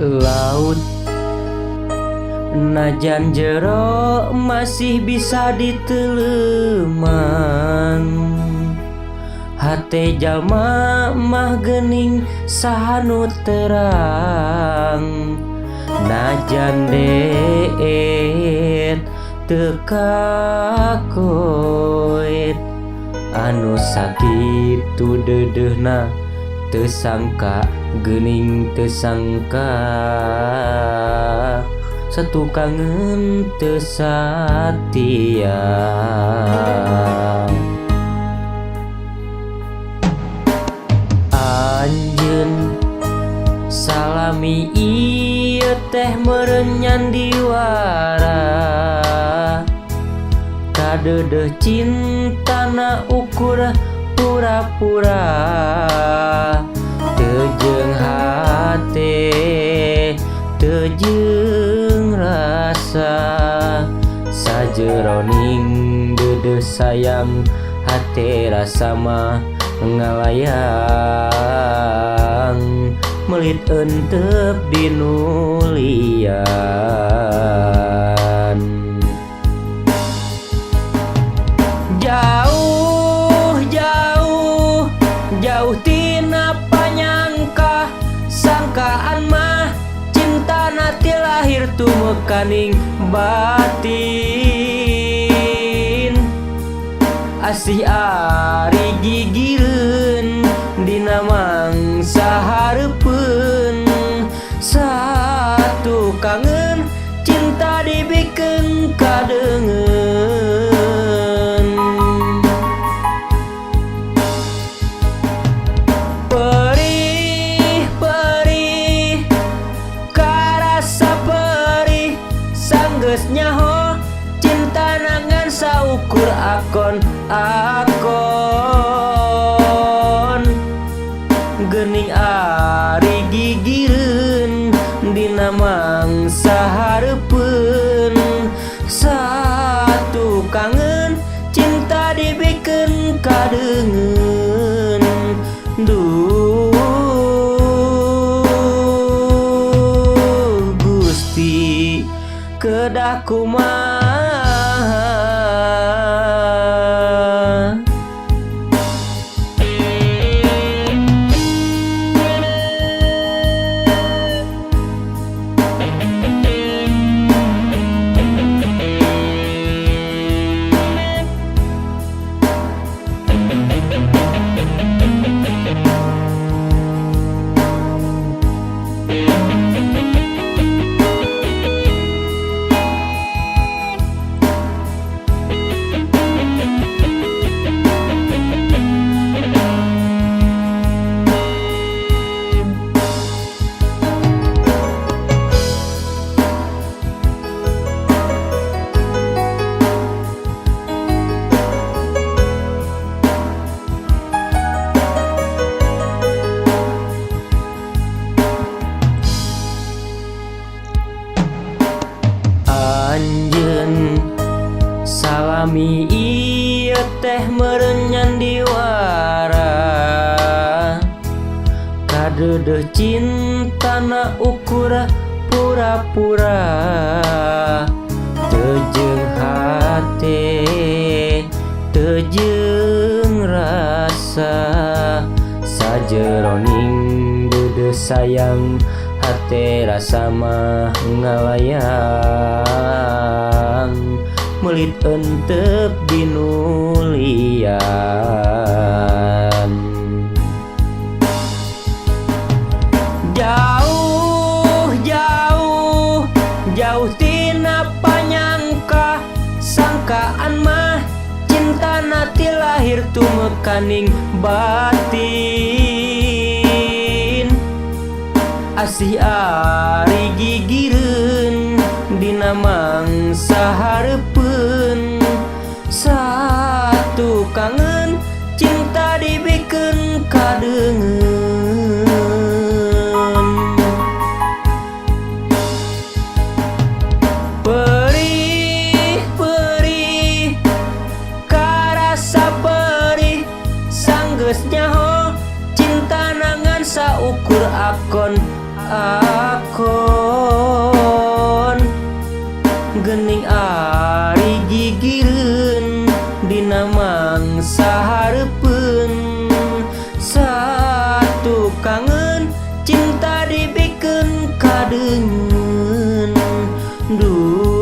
Laut najan jero masih bisa diteleman, hate jalma mah geuning sahanu terang. Najan deet teu kakoet, anu sakitu deudeuhna teu sangka geuning teu sangka, satu kangen teu satia. Anjeun salami ieu teh meureun nyandiwara, kadeudeuh cintana ukur pura-pura, teu jeung hate teu jeung rasa, sajeroning deudeuh sayang hate rasa mah ngalayang, melit euteup dinulian. Jauh jauh jauh tina panyangka, sangkaan mah cintana ti lahir tumekaning batin, asih ari gigireun dina mangsa hareupeun, satu kangen cinta dibikeun kadeungeun. Perih perih karasa perih, sanggeus nyaho cinta nangan saukur akon geuning ari gigireun dina mangsa hareupeun, satu kangen cinta dibikeun kadeungeun. Duh Gusti kedah kumaha. Anjeun salami ieu teh meureun nyandiwara, kadeudeuh cintana ukur pura-pura, teu jeung hate teu jeung rasa, sajeroning deudeuh sayang hate rasa mah ngalayang, melit euteup dinulian. Jauh jauh jauh tina panyangka, sangkaan mah cintana ti lahir tumekaning batin, asih ari gigireun dina mangsa hareupeun, satu kangen cinta dibikeun kadeungeun. Perih perih karasa perih, sanggeus nyaho cinta nangan saukur akon lakon Geuning ari gigireun dina mangsa hareupeun satu kangen cinta dibikeun kadeungeun duh